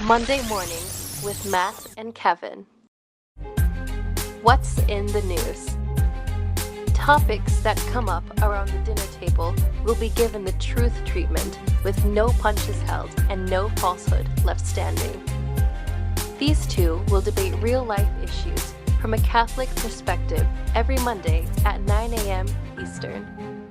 Monday mornings with Matt and Kevin. What's in the news? Topics that come up around the dinner table will be given the truth treatment with no punches held and no falsehood left standing. These two will debate real-life issues from a Catholic perspective every Monday at 9 a.m. Eastern.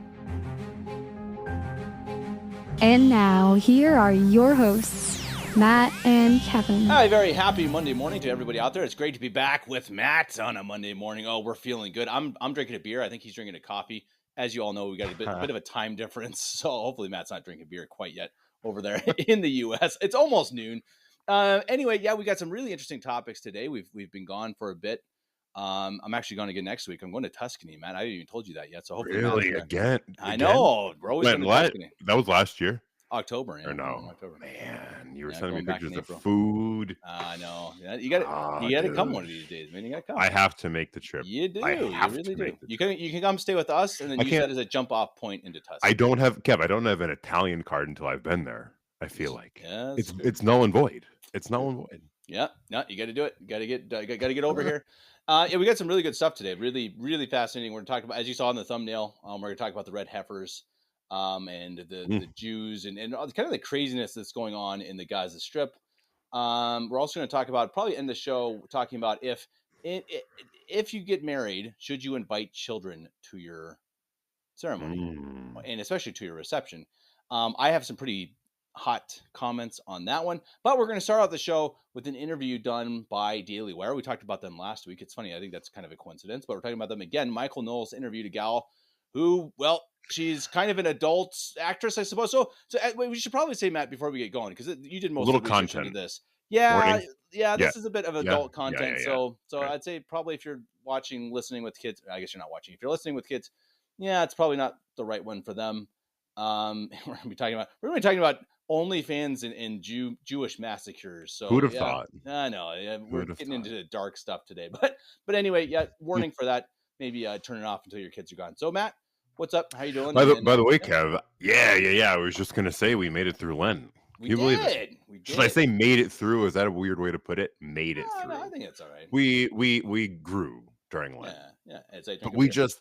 And now, here are your hosts, Matt and Kevin. Hi, very happy Monday morning to everybody out there. It's great to be back with Matt on a Monday morning. Oh, we're feeling good. I'm drinking a beer. I think he's drinking a coffee. As you all know, we got a bit of a time difference, so hopefully Matt's not drinking beer quite yet over there in the U.S. It's almost noon. Anyway, yeah, we got some really interesting topics today. We've been gone for a bit. I'm actually going again next week. I'm going to Tuscany, Matt. I haven't even told you that yet. So hopefully, really again. I know. We're always going to Tuscany. That was last year. October, yeah. Or no? October. Man, you were sending me pictures of April. Food. I know. Yeah, you got to come one of these days, man. You got to come. I have to make the trip. You do. I You have really to do. make the You trip. can come stay with us, and then use that as a jump off point into Tuscany. I don't have an Italian card until I've been there. I feel like it's null and void. It's null and void. Yeah, no, you got to do it. Got to get over here. Yeah, we got some really good stuff today. Really, really fascinating. We're going to talk about, as you saw in the thumbnail, we're going to talk about the red heifers, and the Jews, and kind of the craziness that's going on in the Gaza Strip. We're also going to talk about, probably end the show talking about if you get married, should you invite children to your ceremony, and especially to your reception. I have some pretty hot comments on that one, but we're going to start out the show with an interview done by Daily Wire. We talked about them last week. It's funny, I think that's kind of a coincidence, but we're talking about them again. Michael Knowles interviewed a gal who, well, she's kind of an adult actress, I suppose. So we should probably say, Matt, before we get going, because you did most of the research into this. Yeah, this is a bit of adult content. So I'd say probably if you're listening with kids, I guess you're not watching. If you're listening with kids, yeah, it's probably not the right one for them. We're going to be talking about OnlyFans and Jewish massacres. So who'd have thought? I know we're getting into the dark stuff today, but anyway, yeah. Warning for that. Maybe turn it off until your kids are gone. So Matt, what's up? How you doing? By the way, Kev. Yeah. I was just gonna say we made it through Lent. We did. Should I say made it through? Is that a weird way to put it? Made it through. No, I think it's all right. We grew during Lent. Yeah. But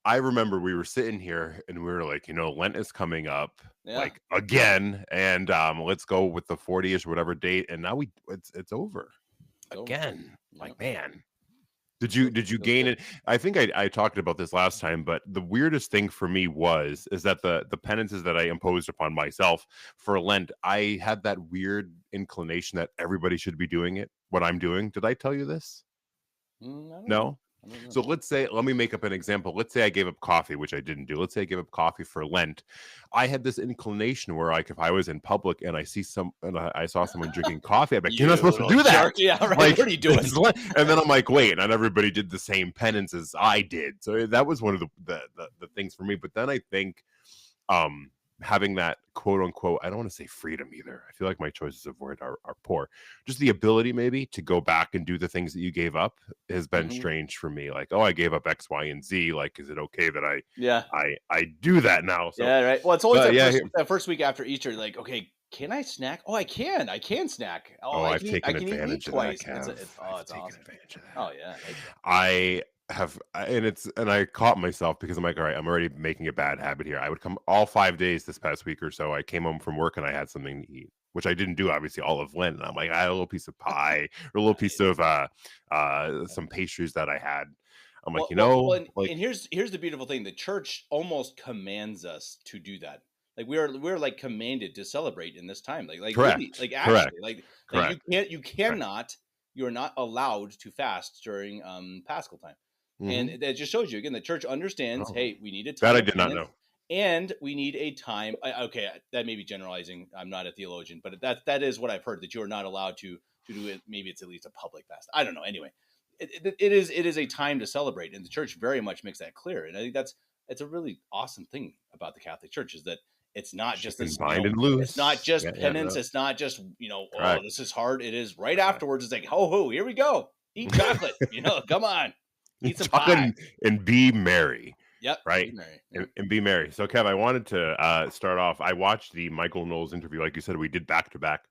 I remember we were sitting here and we were like, Lent is coming up, like again, and let's go with the 40ish whatever date, and now it's over again. Like, man, did you gain it? I think I talked about this last time, but the weirdest thing for me is that the penances that I imposed upon myself for Lent, I had that weird inclination that everybody should be doing it. What I'm doing? Did I tell you this? No. So let me make up an example. Let's say I gave up coffee, which I didn't do. Let's say I gave up coffee for Lent. I had this inclination where, like, if I was in public and I saw someone drinking coffee, I'd be like, you're not supposed to do that. Jerk. Yeah, right. Like, what are you doing? And then I'm like, wait, not everybody did the same penance as I did. So that was one of the things for me. But then I think having that quote unquote, I don't want to say freedom either. I feel like my choices of word are poor. Just the ability maybe to go back and do the things that you gave up has been strange for me. Like, oh, I gave up X, Y, and Z. Like, is it okay that I do that now? So, yeah, right. Well, it's always that first week after Easter. Like, okay, can I snack? Oh, I can snack. Oh, I've taken advantage of that. It's awesome. Advantage of that. Oh yeah. I have, and I caught myself because I'm like, all right, I'm already making a bad habit here. I would come all 5 days this past week or so. I came home from work and I had something to eat, which I didn't do obviously all of Lent. And I'm like, I had a little piece of pie or a little piece of some pastries that I had. I'm like, and here's the beautiful thing: the church almost commands us to do that. Like we're like commanded to celebrate in this time. Like correct. Really, like actually, like correct. you cannot, you're not allowed to fast during Paschal time. And it just shows you again, the church understands, hey, we need a time. That I did not know. And we need a time. Okay, that may be generalizing. I'm not a theologian, but that is what I've heard, that you are not allowed to do it. Maybe it's at least a public fast. I don't know. Anyway, it is a time to celebrate, and the church very much makes that clear. And I think it's a really awesome thing about the Catholic Church, is that it's not just this bind and loose. It's not just penance. It's not just oh, this is hard. It is right afterwards. It's like ho, here we go. Eat chocolate. Come on. Eat some pie. And be merry. Yep. Right. Be merry. Yep. And be merry. So, Kev, I wanted to start off. I watched the Michael Knowles interview. Like you said, we did back to back.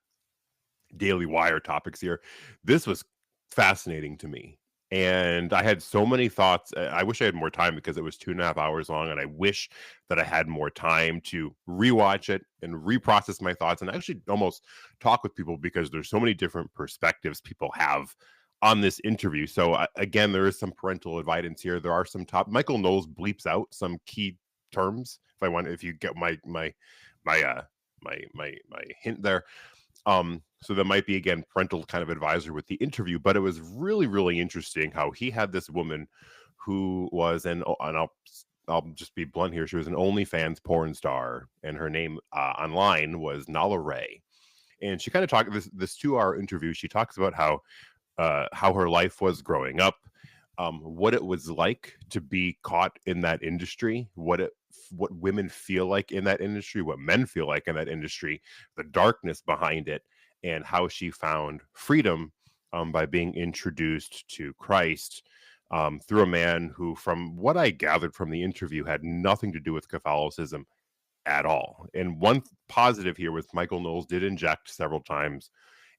Daily Wire topics here. This was fascinating to me. And I had so many thoughts. I wish I had more time because it was 2.5 hours long. And I wish that I had more time to rewatch it and reprocess my thoughts and actually almost talk with people, because there's so many different perspectives people have on this interview. So again, there is some parental advice here. There are some Michael Knowles bleeps out some key terms. If you get my hint there. So there might be, again, parental kind of advisor with the interview, but it was really, really interesting how he had this woman who was and I'll just be blunt here. She was an OnlyFans porn star, and her name online was Nala Ray. And she kind of talked this 2-hour interview. She talks about how her life was growing up, what it was like to be caught in that industry, what women feel like in that industry, what men feel like in that industry, the darkness behind it, and how she found freedom by being introduced to Christ through a man who, from what I gathered from the interview, had nothing to do with Catholicism at all. And one positive here was Michael Knowles did inject several times,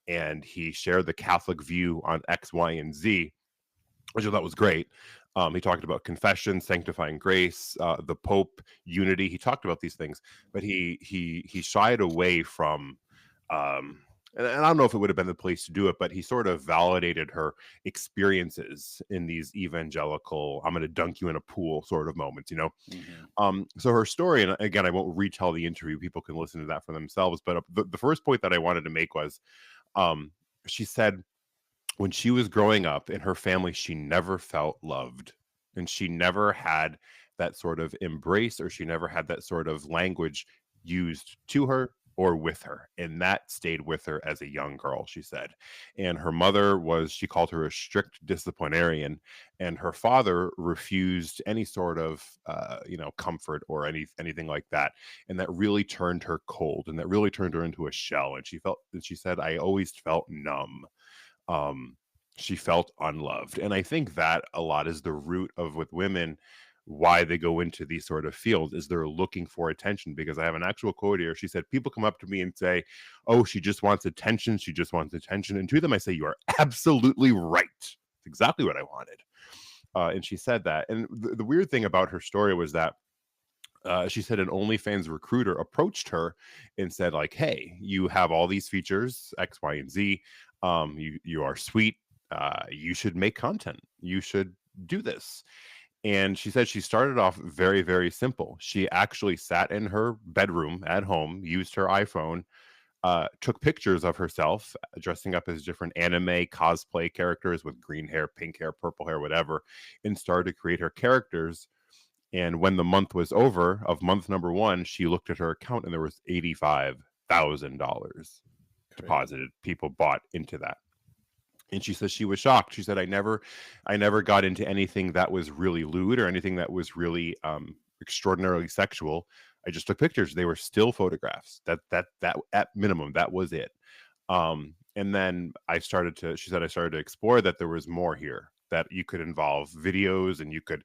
and he shared the Catholic view on X, Y, and Z, which I thought was great. He talked about confession, sanctifying grace, the Pope, unity. He talked about these things, but he shied away from, and I don't know if it would have been the place to do it, but he sort of validated her experiences in these evangelical, I'm going to dunk you in a pool sort of moments, you know? Mm-hmm. So her story, and again, I won't retell the interview. People can listen to that for themselves. But the first point that I wanted to make was, she said, when she was growing up in her family, she never felt loved, and she never had that sort of embrace, or she never had that sort of language used to her or with her. And that stayed with her as a young girl, she said. And her mother she called her a strict disciplinarian, and her father refused any sort of, comfort or anything like that. And that really turned her cold, and that really turned her into a shell. And she said, I always felt numb. She felt unloved. And I think that a lot is the root of, with women, why they go into these sort of fields, is they're looking for attention. Because I have an actual quote here. She said, people come up to me and say, oh, she just wants attention. She just wants attention. And to them, I say, you are absolutely right. It's exactly what I wanted. And she said that. And the weird thing about her story was that she said an OnlyFans recruiter approached her and said, like, hey, you have all these features, X, Y, and Z. You are sweet. You should make content. You should do this. And she said she started off very, very simple. She actually sat in her bedroom at home, used her iPhone, took pictures of herself dressing up as different anime cosplay characters with green hair, pink hair, purple hair, whatever, and started to create her characters. And when the month was over of month number 1, she looked at her account and there was $85,000 deposited. People bought into that. And she says she was shocked. She said, I never got into anything that was really lewd or anything that was really extraordinarily sexual. I just took pictures. They were still photographs. That at minimum, that was it. And then she said I started to explore that there was more here, that you could involve videos, and you could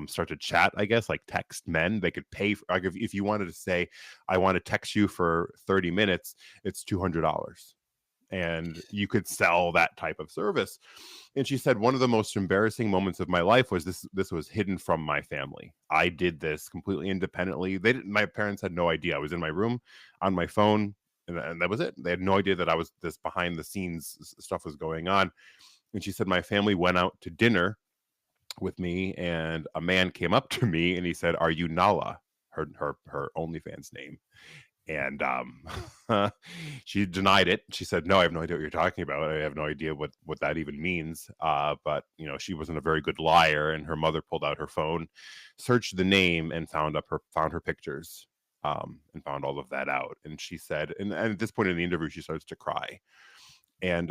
start to chat, I guess, like text men. They could pay like if you wanted to say, I want to text you for 30 minutes, it's $200. And you could sell that type of service. And she said, one of the most embarrassing moments of my life was this was hidden from my family. I did this completely independently. My parents had no idea. I was in my room on my phone, and that was it. They had no idea that I was this behind the scenes stuff was going on. And she said, my family went out to dinner with me, and a man came up to me and he said, are you Nala? Her OnlyFans name. And she denied it. She said, no, I have no idea what you're talking about. I have no idea what that even means. But, she wasn't a very good liar. And her mother pulled out her phone, searched the name, and found her pictures, and found all of that out. And she said, and at this point in the interview, she starts to cry. And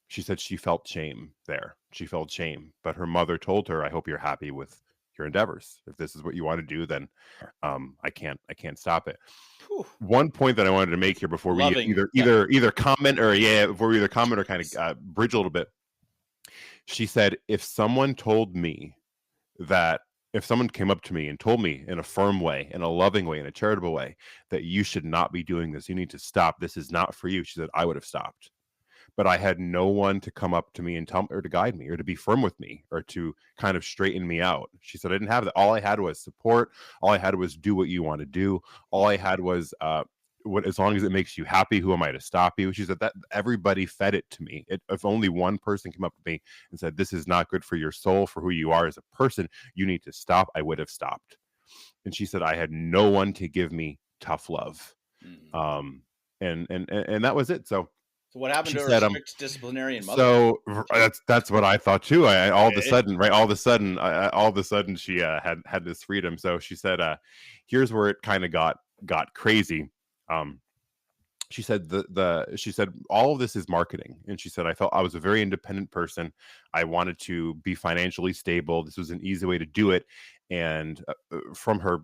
she said she felt shame there. She felt shame. But her mother told her, I hope you're happy with your endeavors. If this is what you want to do, then I can't stop it. Whew. One point that I wanted to make here before we either comment or kind of bridge a little bit. She said, if someone came up to me and told me in a firm way, in a loving way, in a charitable way, that you should not be doing this, you need to stop, this is not for you, she said, I would have stopped. but I had no one to come up to me and tell or to guide me or to be firm with me or to kind of straighten me out. She said, I didn't have that. All I had was support. All I had was do what you want to do. All I had was, what, as long as it makes you happy, who am I to stop you? She said that everybody fed it to me. If only one person came up to me and said, this is not good for your soul, for who you are as a person, you need to stop, I would have stopped. And she said, I had no one to give me tough love. And that was it. So what happened she to her said, strict disciplinarian mother? so that's what I thought too. All of a sudden, she had this freedom. So she said, here's where it kind of got crazy. She said she said all of this is marketing, and she said I felt I was a very independent person. I wanted to be financially stable. This was an easy way to do it. And from her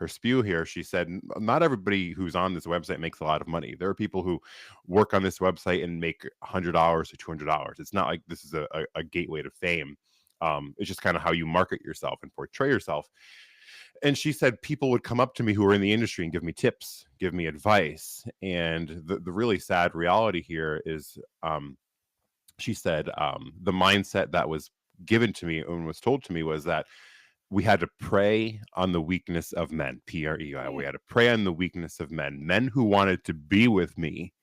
spew here, she said not everybody who's on this website makes a lot of money. There are people who work on this website and make $100 or $200. It's not like this is a gateway to fame. It's just kind of how you market yourself and portray yourself. And she said people would come up to me who were in the industry and give me tips, give me advice. And the really sad reality here is, she said, the mindset that was given to me and was told to me was that we had to prey on the weakness of men, Prei. We had to prey on the weakness of men. Men who wanted to be with me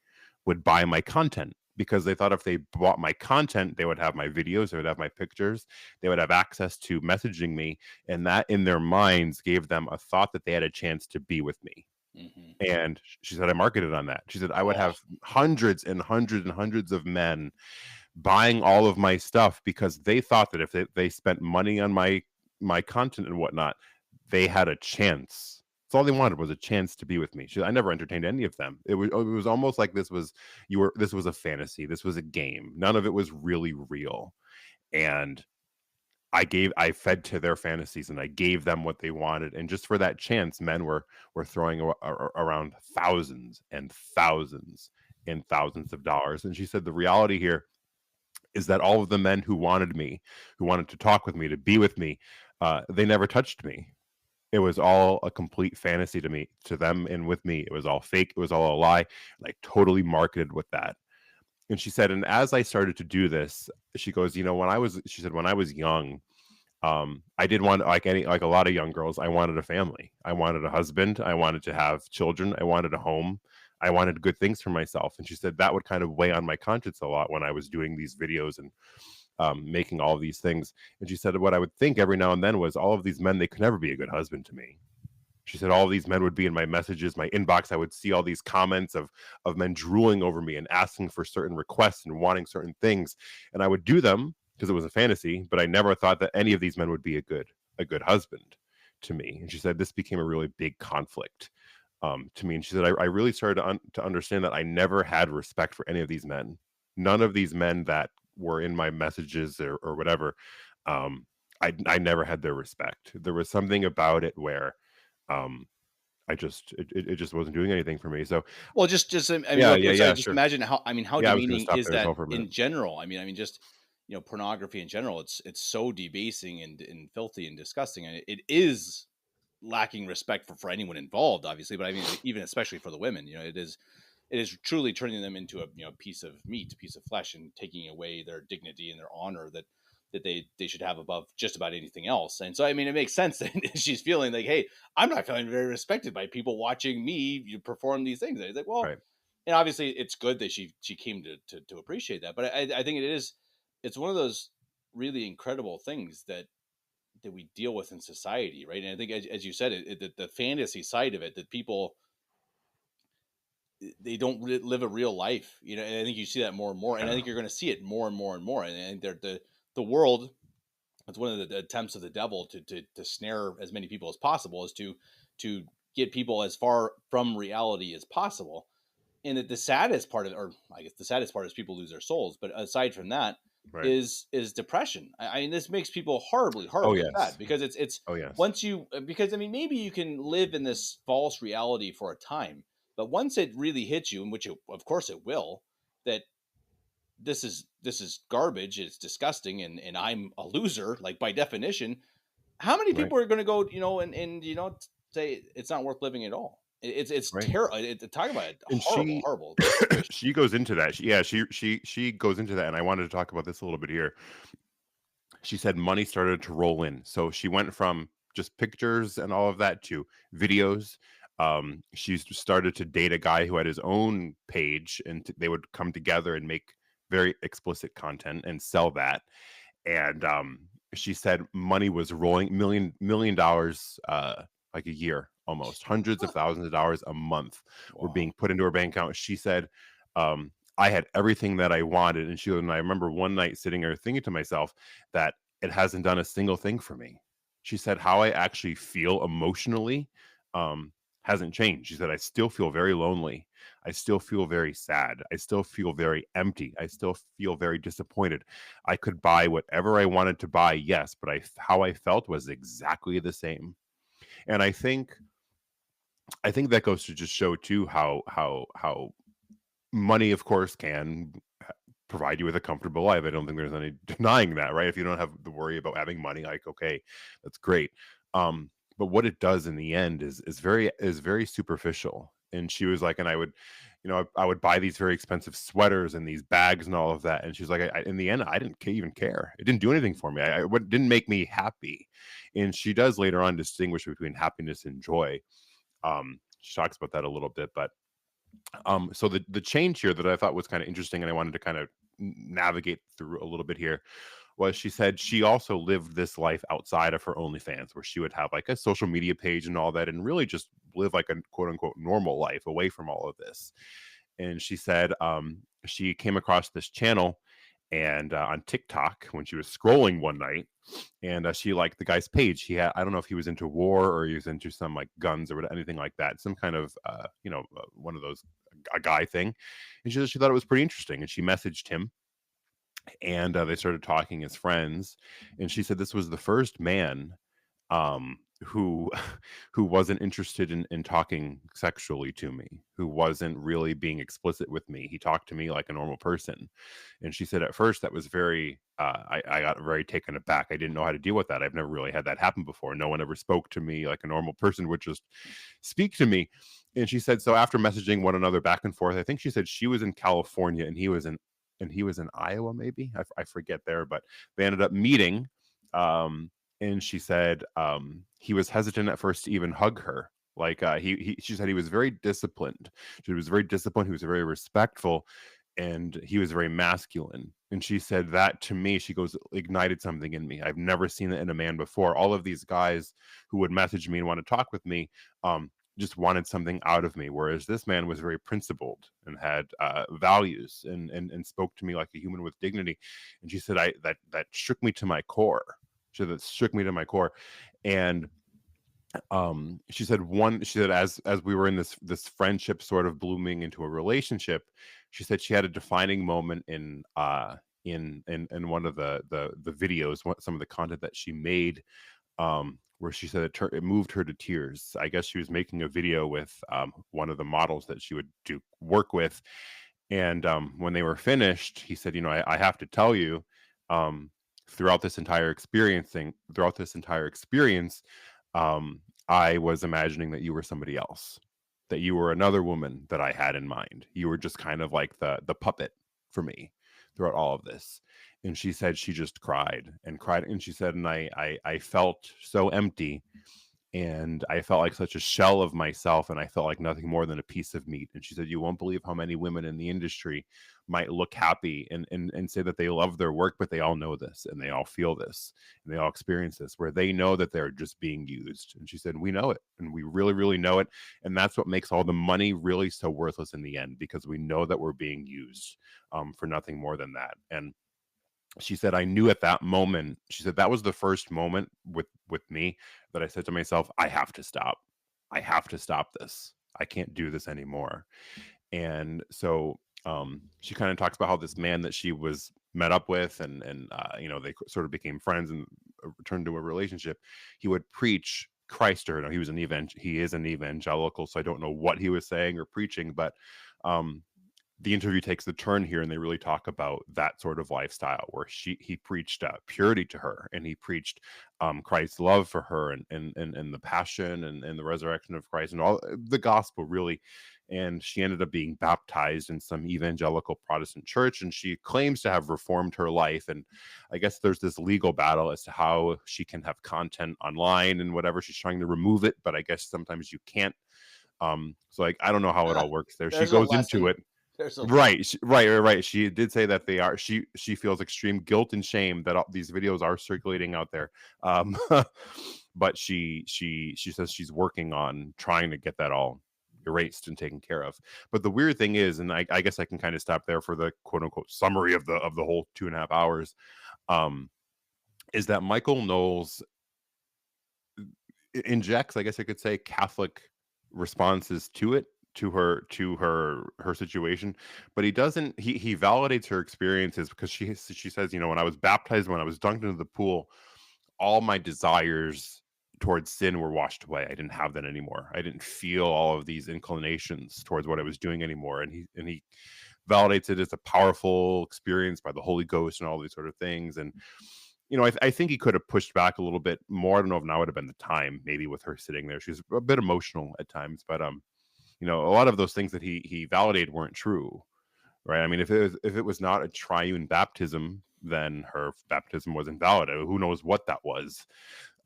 would buy my content, because they thought if they bought my content, they would have my videos, they would have my pictures, they would have access to messaging me. And that in their minds gave them a thought that they had a chance to be with me. And she said, I marketed on that. She said, I would have hundreds and hundreds and hundreds of men buying all of my stuff because they thought that if they spent money on my content and whatnot, they had a chance. That's all they wanted, was a chance to be with me. I never entertained any of them. It was almost like this was a fantasy. This was a game. None of it was really real. And I fed to their fantasies, and I gave them what they wanted. And just for that chance, men were throwing around thousands and thousands and thousands of dollars. And she said the reality here is that all of the men who wanted me, who wanted to talk with me, to be with me, they never touched me. It was all a complete fantasy to them and with me. It was all fake. It was all a lie. And I totally marketed with that. And she said, and as I started to do this, she goes, when I was young, I did want, like a lot of young girls, I wanted a family. I wanted a husband. I wanted to have children. I wanted a home. I wanted good things for myself. And she said that would kind of weigh on my conscience a lot when I was doing these videos and making all of these things. And she said what I would think every now and then was, all of these men, they could never be a good husband to me. She said all of these men would be in my messages, my inbox. I would see all these comments of men drooling over me and asking for certain requests and wanting certain things. And I would do them because it was a fantasy, but I never thought that any of these men would be a good husband to me. And she said this became a really big conflict to me. And she said I really started to understand that I never had respect for any of these men. None of these men that were in my messages or whatever, I never had their respect. There was something about it where it just wasn't doing anything for me. So just sure. Imagine how demeaning is that in general. Just pornography in general, it's so debasing and filthy and disgusting, and it is lacking respect for anyone involved, obviously, but even especially for the women. It is truly turning them into a piece of meat, a piece of flesh, and taking away their dignity and their honor that they should have above just about anything else. And so, it makes sense that she's feeling like, hey, I'm not feeling very respected by people watching me perform these things. And it's like, well, right. And obviously it's good that she came to appreciate that. But I think it's one of those really incredible things that we deal with in society. Right. And I think, as you said, the fantasy side of it, that people, they don't live a real life, and I think you see that more and more, and I think you're going to see it more and more and more. And I think the world, it's one of the attempts of the devil to snare as many people as possible, is to get people as far from reality as possible. And that the saddest part of it, or I guess the saddest part, is people lose their souls. But aside from that, right, is depression. This makes people horribly sad, because it's once because maybe you can live in this false reality for a time, but once it really hits you, and which of course it will, that this is garbage, it's disgusting, and I'm a loser, like, by definition, how many people are going to go, and say it's not worth living at all? It's Right. terrible. Talk about a And horrible, horrible situation. she goes into that. She goes into that, and I wanted to talk about this a little bit here. She said money started to roll in. So she went from just pictures and all of that to videos. She started to date a guy who had his own page, and they would come together and make very explicit content and sell that. And she said money was rolling, million dollars like a year, almost hundreds of thousands of dollars a month were Wow. being put into her bank account. She said, I had everything that I wanted. And I remember one night sitting there thinking to myself that it hasn't done a single thing for me. She said, how I actually feel emotionally hasn't changed. She said, I still feel very lonely. I still feel very sad. I still feel very empty. I still feel very disappointed. I could buy whatever I wanted to buy, yes, but how I felt was exactly the same. And I think that goes to just show too how money, of course, can provide you with a comfortable life. I don't think there's any denying that, right? If you don't have to worry about having money, like, okay, that's great. But what it does in the end is very superficial. And she was like, and I would, I would buy these very expensive sweaters and these bags and all of that. And she's like, in the end, I didn't even care. It didn't do anything for me. What didn't make me happy. And she does later on distinguish between happiness and joy. She talks about that a little bit, but so the change here that I thought was kind of interesting, and I wanted to kind of navigate through a little bit here, was she said she also lived this life outside of her OnlyFans, where she would have like a social media page and all that, and really just live like a quote unquote normal life away from all of this. And she said she came across this channel and on TikTok when she was scrolling one night, and she liked the guy's page. I don't know if he was into war or he was into some like guns or anything like that, some kind of one of those, a guy thing. And she thought it was pretty interesting, and she messaged him, and they started talking as friends. And she said this was the first man who who wasn't interested in talking sexually to me, who wasn't really being explicit with me. He talked to me like a normal person. And she said at first that was very I got very taken aback. I didn't know how to deal with that. I've never really had that happen before. No one ever spoke to me like a normal person would just speak to me. And she said, so after messaging one another back and forth, I think she said she was in California and he was in Iowa, maybe. I forget there, but they ended up meeting. And she said he was hesitant at first to even hug her. Like she said he was very disciplined. He was very disciplined. He was very respectful, and he was very masculine. And she said that to me, she goes, ignited something in me. I've never seen it in a man before. All of these guys who would message me and want to talk with me, just wanted something out of me, whereas this man was very principled and had values and spoke to me like a human with dignity. And she said that shook me to my core. She said that shook me to my core. And she said as we were in this friendship sort of blooming into a relationship, she said she had a defining moment in one of the videos, some of the content that she made, where she said it moved her to tears. I guess she was making a video with one of the models that she would do work with. And when they were finished, he said, I have to tell you, throughout this entire experience, I was imagining that you were somebody else, that you were another woman that I had in mind. You were just kind of like the puppet for me throughout all of this. And she said she just cried and cried. And she said, and I felt so empty, and I felt like such a shell of myself, and I felt like nothing more than a piece of meat. And she said, you won't believe how many women in the industry might look happy and say that they love their work, but they all know this, and they all feel this, and they all experience this, where they know that they're just being used. And she said, we know it, and we really, really know it. And that's what makes all the money really so worthless in the end, because we know that we're being used for nothing more than that. And she said, I knew at that moment, she said, that was the first moment with me that I said to myself, I have to stop. I have to stop this. I can't do this anymore. And so she kind of talks about how this man that she was met up with and they sort of became friends and returned to a relationship. He would preach Christ to her. Now, he is an evangelical, so I don't know what he was saying or preaching, but the interview takes the turn here, and they really talk about that sort of lifestyle where he preached purity to her, and he preached Christ's love for her, and the passion and the resurrection of Christ, and all the gospel really. And she ended up being baptized in some evangelical Protestant church, and she claims to have reformed her life. And I guess there's this legal battle as to how she can have content online and whatever. She's trying to remove it, but I guess sometimes you can't. So like, I don't know how it all works there. She There's a goes into lesson. it. There's a Right, right. She did say that they are. She feels extreme guilt and shame that all these videos are circulating out there. But she says she's working on trying to get that all erased and taken care of. But the weird thing is, and I guess I can kind of stop there for the quote unquote summary of the whole 2.5 hours, is that Michael Knowles injects, I guess I could say, Catholic responses to it, to her situation, but he doesn't. He validates her experiences because she says, you know, when I was baptized, when I was dunked into the pool, all my desires towards sin were washed away. I didn't have that anymore. I didn't feel all of these inclinations towards what I was doing anymore. And he validates it as a powerful experience by the Holy Ghost and all these sort of things. And you know, I think he could have pushed back a little bit more. I don't know if now would have been the time, maybe, with her sitting there. She's a bit emotional at times, but you know, a lot of those things that he validated weren't true, right? I mean, if it was not a triune baptism, then her baptism was invalid. Who knows what that was?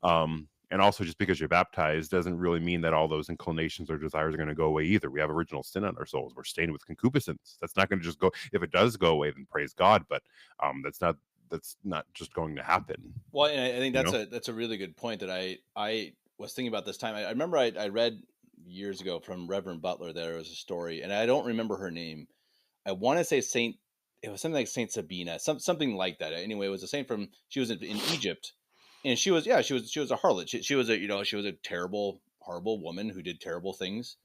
And also, just because you're baptized doesn't really mean that all those inclinations or desires are going to go away either. We have original sin on our souls. We're stained with concupiscence. That's not going to just go. If it does go away, then praise God. But that's not just going to happen. Well, and I think that's a really good point that I was thinking about this time. I remember I read years ago from Reverend Butler. There was a story, and I don't remember her name. I want to say it was something like Saint Sabina, something like that. Anyway, it was a saint she was in Egypt, and she was a harlot. She was a terrible, horrible woman who did terrible things.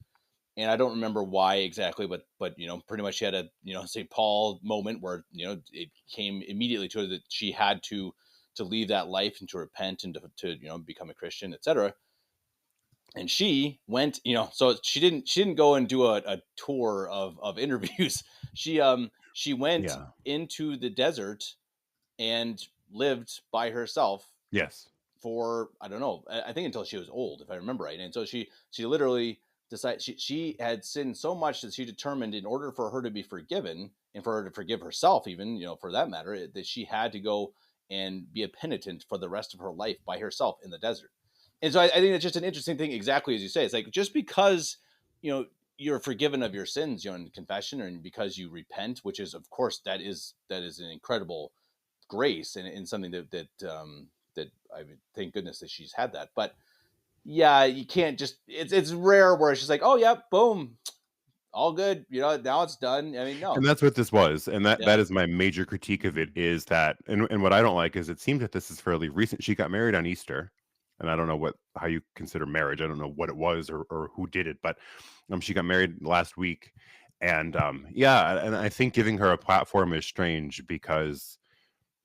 And I don't remember why exactly, but you know, pretty much she had a, you know, St. Paul moment where, you know, it came immediately to her that she had to leave that life and to repent and to you know, become a Christian, etc. And she went, you know, so she didn't go and do a tour of interviews. She went into the desert and lived by herself. Yes. For, I don't know, I think until she was old, if I remember right. And so she literally decided she had sinned so much that she determined, in order for her to be forgiven and for her to forgive herself, even, you know, for that matter, that she had to go and be a penitent for the rest of her life by herself in the desert. And so I think it's just an interesting thing, exactly as you say. It's like, just because, you know, you're forgiven of your sins, you know, in confession, and because you repent, which is, of course, that is an incredible grace and something that I mean, thank goodness that she's had that. But yeah, you can't just, it's rare where it's just like, oh yeah, boom, all good, you know, now it's done. I mean, no. And that's what this was. And that is my major critique of it, is that, and what I don't like is it seems that this is fairly recent. She got married on Easter, and I don't know how you consider marriage. I don't know what it was or who did it, but she got married last week. And and I think giving her a platform is strange, because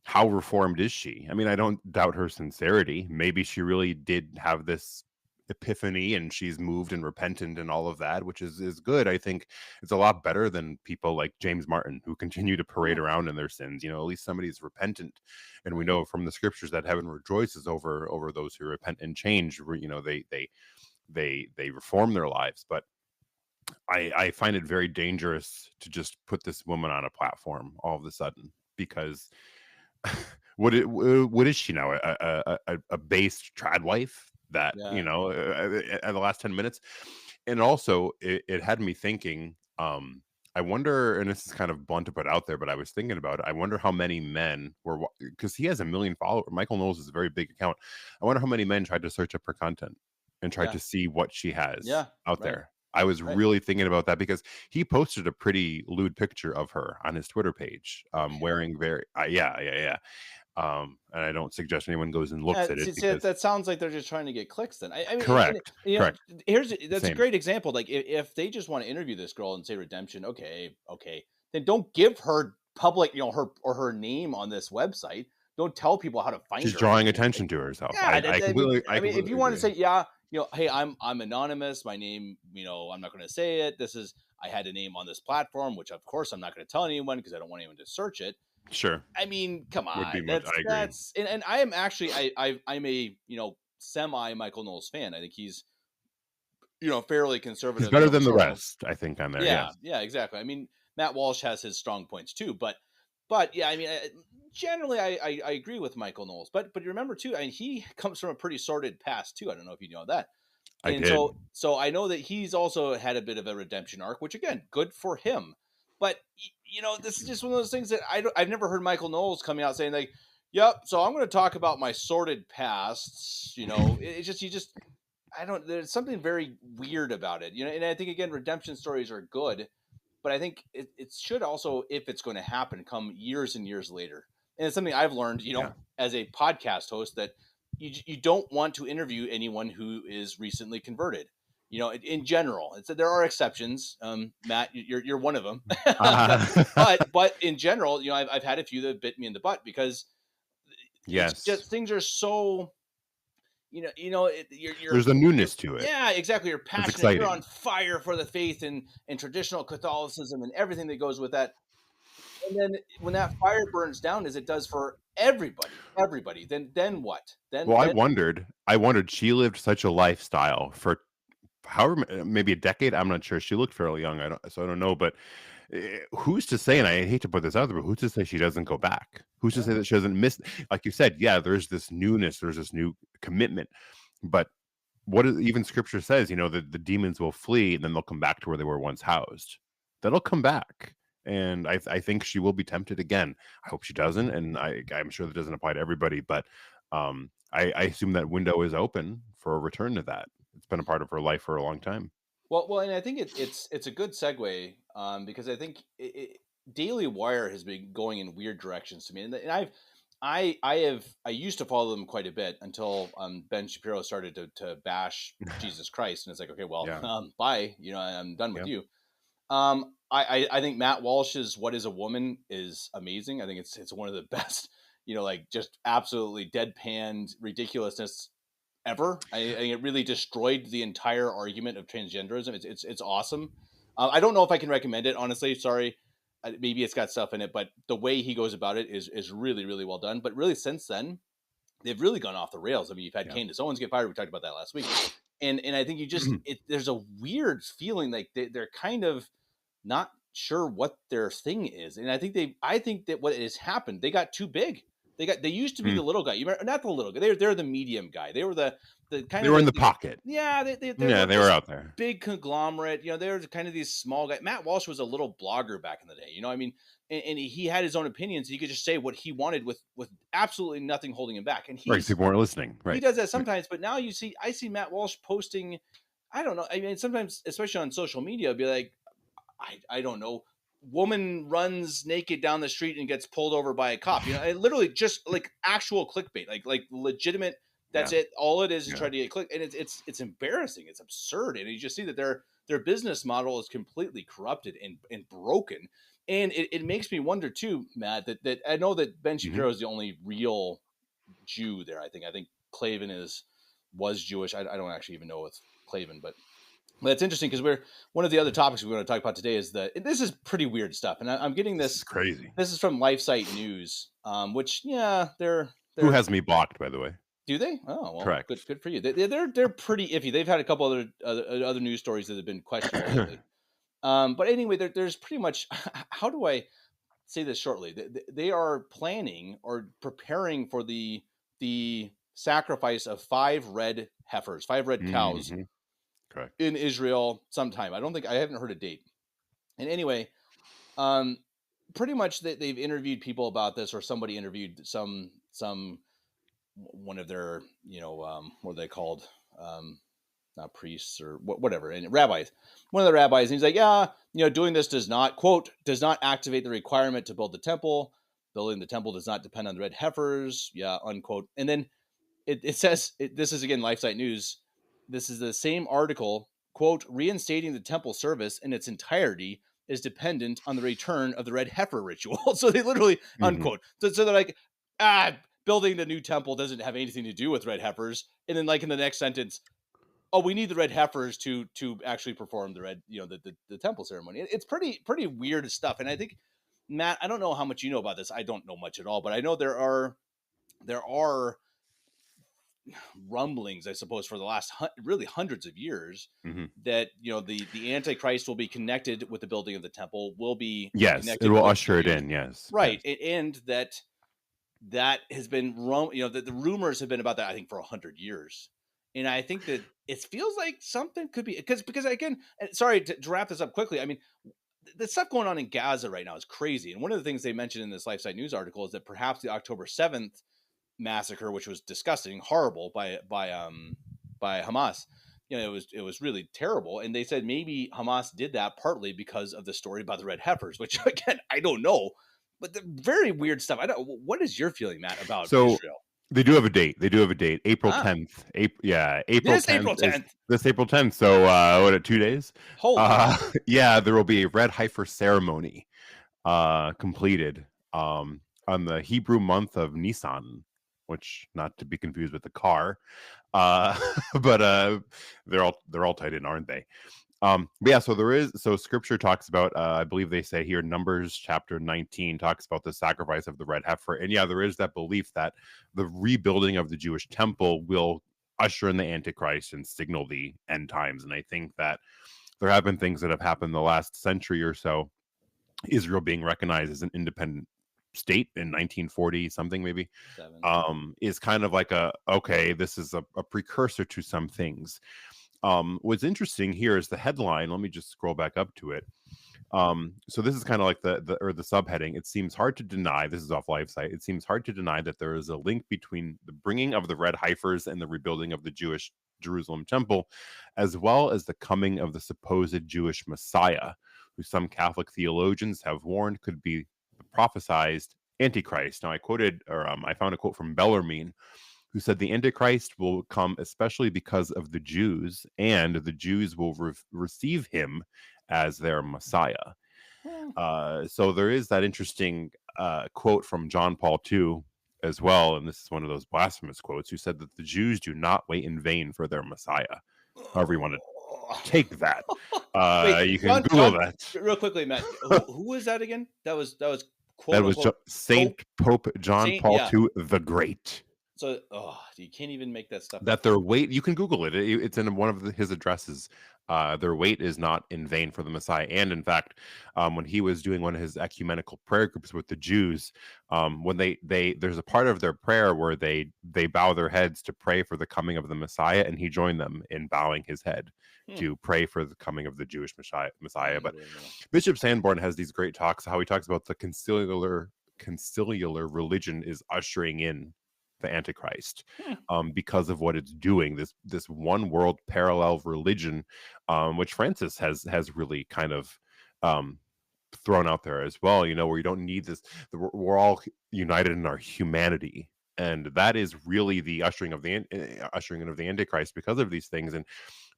how reformed is she? I mean, I don't doubt her sincerity. Maybe she really did have this epiphany and she's moved and repentant and all of that, which is good. I think it's a lot better than people like James Martin, who continue to parade around in their sins. You know, at least somebody's repentant. And we know from the scriptures that heaven rejoices over those who repent and change. You know, they reform their lives. But I find it very dangerous to just put this woman on a platform all of a sudden, because what is she now? A base trad wife that, you know, at the last 10 minutes. And also it had me thinking, I wonder, and this is kind of blunt to put out there, but I was thinking about it. I wonder how many men were, because he has 1 million followers. Michael Knowles is a very big account. I wonder how many men tried to search up her content and tried to see what she has out there. I was really thinking about that, because he posted a pretty lewd picture of her on his Twitter page, wearing very, and I don't suggest anyone goes and looks at it. See, that sounds like they're just trying to get clicks then. I mean, correct. That's a great example. Like, if they just want to interview this girl and say redemption, okay, then don't give her public, you know, her name on this website. Don't tell people how to find her. She's drawing attention to herself. Yeah, I mean, if you want to say, you know, hey, I'm anonymous. My name, you know, I'm not going to say it. I had a name on this platform, which of course I'm not going to tell anyone because I don't want anyone to search it. Sure. I mean, come Would be on, much. I agree. and I am actually I'm a semi Michael Knowles fan. I think he's fairly conservative. He's better than the rest, I think, on there. Yeah, exactly. I mean, Matt Walsh has his strong points too, but yeah, I mean, generally I agree with Michael Knowles, but you remember too, I mean, he comes from a pretty sordid past too. I don't know if you know that. I did. So I know that he's also had a bit of a redemption arc, which again, good for him. But this is just one of those things that I've never heard Michael Knowles coming out saying like, "Yep, so I'm going to talk about my sordid past." It's just there's something very weird about it. And I think again, redemption stories are good, but I think it should also, if it's going to happen, come years and years later. And it's something I've learned, as a podcast host, that you don't want to interview anyone who is recently converted. In general, there are exceptions. Matt, you're one of them. but in general, I've had a few that bit me in the butt because it's just things are so. There's a newness to it. Yeah, exactly. You're passionate. You're on fire for the faith and traditional Catholicism and everything that goes with that. And then when that fire burns down, as it does for everybody, then what? Then I wondered. She lived such a lifestyle for however, maybe a decade. I'm not sure. She looked fairly young. I don't know, but who's to say? And I hate to put this out there, but who's to say she doesn't go back? Who's to say that she doesn't miss? Like you said, yeah, there's this newness, there's this new commitment, but even Scripture says, that the demons will flee and then they'll come back to where they were once housed. That'll come back. And I think she will be tempted again. I hope she doesn't, and I'm sure that doesn't apply to everybody, but I assume that window is open for a return to that. It's been a part of her life for a long time. Well, and I think it's a good segue because I think Daily Wire has been going in weird directions to me, and I used to follow them quite a bit until Ben Shapiro started to bash Jesus Christ, and it's like, okay, well, bye, I'm done with you. I think Matt Walsh's "What Is a Woman" is amazing. I think it's one of the best, just absolutely deadpan ridiculousness ever. It really destroyed the entire argument of transgenderism. It's awesome. I don't know if I can recommend it, honestly. Sorry, maybe it's got stuff in it, but the way he goes about it is really, really well done. But really, since then, they've really gone off the rails. I mean, you've had Candace Owens get fired. We talked about that last week, and I think you just there's a weird feeling like they're kind of not sure what their thing is, and I think that what has happened, they got too big. They used to be the little guy. You remember, not the little guy. They're the medium guy. They were the kind they were in the pocket. Yeah, they were out there. Big conglomerate. They were kind of these small guys. Matt Walsh was a little blogger back in the day. I mean, and he had his own opinions. He could just say what he wanted with absolutely nothing holding him back. And people weren't listening. Right. He does that sometimes, but now I see Matt Walsh posting. I don't know. I mean, sometimes, especially on social media, it'd be like, I don't know. Woman runs naked down the street and gets pulled over by a cop. Literally just like actual clickbait, like legitimate. That's it. All it is try to get click, and it's embarrassing. It's absurd, and you just see that their business model is completely corrupted and broken. And it makes me wonder too, Matt, that I know that Ben Shapiro is the only real Jew there. I think Klavan was Jewish. I don't actually even know what's Klavan, but it's interesting because one of the other topics we're going to talk about today is this is pretty weird stuff, and I'm getting this. This is crazy. This is from LifeSite News, which they're who has me blocked, by the way. Do they? Oh, well, correct. Good for you. They're pretty iffy. They've had a couple other news stories that have been questionable lately. But anyway, there's pretty much. How do I say this shortly? They are planning or preparing for the sacrifice of 5 red heifers, 5 red cows. Correct. In Israel sometime. I haven't heard a date. And anyway, pretty much they've interviewed people about this, or somebody interviewed some one of their, what are they called? Not priests or whatever, and rabbis. One of the rabbis, and he's like, doing this does not activate the requirement to build the temple. Building the temple does not depend on the red heifers. Yeah, unquote. And then it says, this is again LifeSite News. This is the same article, quote, reinstating the temple service in its entirety is dependent on the return of the red heifer ritual. So they literally, unquote. So they're like, building the new temple doesn't have anything to do with red heifers. And then like in the next sentence, oh, we need the red heifers to actually perform the red, the temple ceremony. It's pretty weird stuff. And I think, Matt, I don't know how much you know about this. I don't know much at all, but I know there are rumblings, I suppose, for the last really hundreds of years, that the Antichrist will be connected with the building of the temple, will be Yes, connected it will with usher it in. Yes, right, yes. and that has been the rumors have been about that, I think, for 100 years. And I think that it feels like something could be because again, sorry to wrap this up quickly. I mean, the stuff going on in Gaza right now is crazy. And one of the things they mentioned in this LifeSite News article is that perhaps the October 7th massacre, which was disgusting, horrible by Hamas, it was really terrible. And they said maybe Hamas did that partly because of the story about the red heifers, which again, I don't know, but the very weird stuff. I don't. What is your feeling, Matt, about Israel? They do have a date. April 10th. April 10th is this April 10th. So what? 2 days? Holy. Yeah, there will be a red heifer ceremony completed on the Hebrew month of Nisan, which not to be confused with the car, but they're all tied in, aren't they? But yeah, so scripture talks about, I believe they say here, Numbers chapter 19 talks about the sacrifice of the red heifer. And yeah, there is that belief that the rebuilding of the Jewish temple will usher in the Antichrist and signal the end times. And I think that there have been things that have happened the last century or so, Israel being recognized as an independent state in 1940 something, maybe, is kind of like this is a precursor to some things. What's interesting here is the headline. Let me just scroll back up to it. So this is kind of like the subheading. It seems hard to deny, this is off LifeSite, it seems hard to deny that there is a link between the bringing of the red heifers and the rebuilding of the Jewish Jerusalem temple, as well as the coming of the supposed Jewish Messiah, who some Catholic theologians have warned could be the prophesized Antichrist. Now, I found a quote from Bellarmine, who said the Antichrist will come especially because of the Jews, and the Jews will receive him as their Messiah. So there is that interesting quote from John Paul II as well, and this is one of those blasphemous quotes, who said that the Jews do not wait in vain for their Messiah. However you want to take that. Wait, you can Google that. Real quickly, Matt. Who was that again? That was quote, that was Saint Pope John Paul II the Great. So, you can't even make that stuff. That their weight, you can Google it. It's in one of his addresses. Their weight is not in vain for the Messiah. And in fact, when he was doing one of his ecumenical prayer groups with the Jews, when there's a part of their prayer where they bow their heads to pray for the coming of the Messiah, and he joined them in bowing his head to pray for the coming of the Jewish Messiah. But Bishop Sanborn has these great talks, how he talks about the conciliar religion is ushering in the Antichrist, because of what it's doing. This one world parallel religion, which Francis has really kind of thrown out there as well. Where you don't need this. We're all united in our humanity, and that is really the ushering in of the Antichrist because of these things. And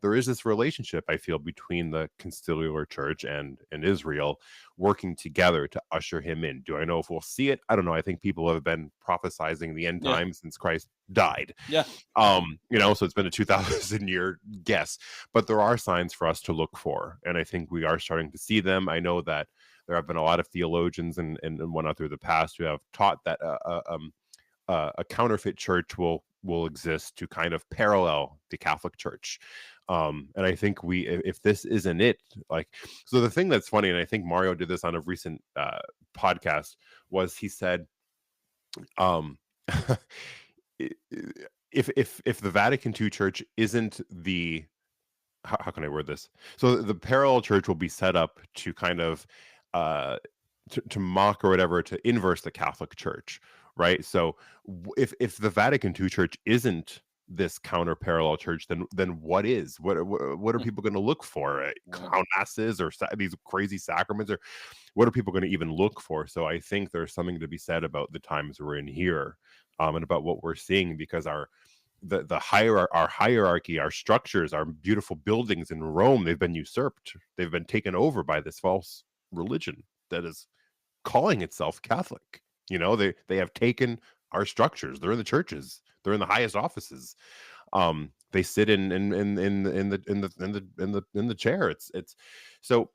there is this relationship, I feel, between the conciliar church and Israel working together to usher him in. Do I know if we'll see it? I don't know. I think people have been prophesizing the end times since Christ died. Yeah. So it's been a 2,000-year guess, but there are signs for us to look for, and I think we are starting to see them. I know that there have been a lot of theologians and whatnot through the past who have taught that a counterfeit church will exist to kind of parallel the Catholic Church. And I think if this isn't it, so the thing that's funny, and I think Mario did this on a recent podcast, was he said, if the Vatican II church isn't the, how can I word this? So the parallel church will be set up to kind of to mock or whatever, to inverse the Catholic Church, right? So if the Vatican II church isn't this counter parallel church, then what is? What are people going to look for? Clown masses or these crazy sacraments, or what are people going to even look for? So I think there's something to be said about the times we're in here, and about what we're seeing, because our hierarchy, our structures, our beautiful buildings in Rome, they've been usurped. They've been taken over by this false religion that is calling itself Catholic. They have taken our structures. They're in the churches. They're in the highest offices. they sit in the chair. It's so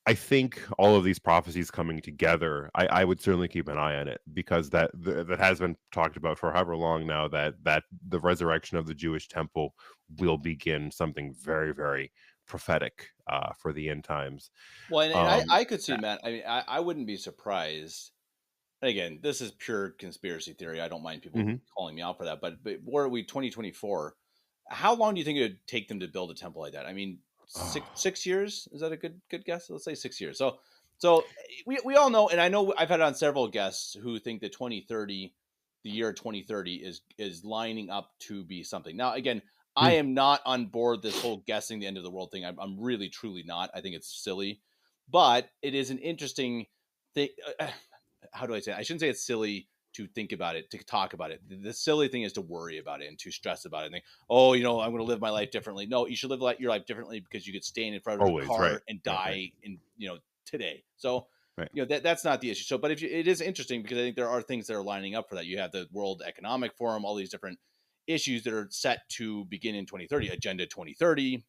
I think all of these prophecies coming together, I would certainly keep an eye on it, because that has been talked about for however long now, that the resurrection of the Jewish temple will begin something very, very prophetic for the end times. Well, and Um, I could see, Matt. I mean, I wouldn't be surprised. And again, this is pure conspiracy theory. I don't mind people mhm. calling me out for that. But where are we? 2024. How long do you think it would take them to build a temple like that? I mean, six years, is that a good guess? Let's say 6 years. So we all know, and I know I've had on several guests who think that 2030, the year 2030, is lining up to be something. Now, again, I Mm, am not on board this whole guessing the end of the world thing. I'm really truly not. I think it's silly, but it is an interesting thing. How do I say it? I shouldn't say it's silly to think about it, to talk about it. The silly thing is to worry about it and to stress about it and think, oh, I'm going to live my life differently. No, you should live your life differently, because you could stand in front of a always, right, car and right, die in, today. So, right. that's not the issue. So, but it is interesting, because I think there are things that are lining up for that. You have the World Economic Forum, all these different issues that are set to begin in 2030, Agenda 2030.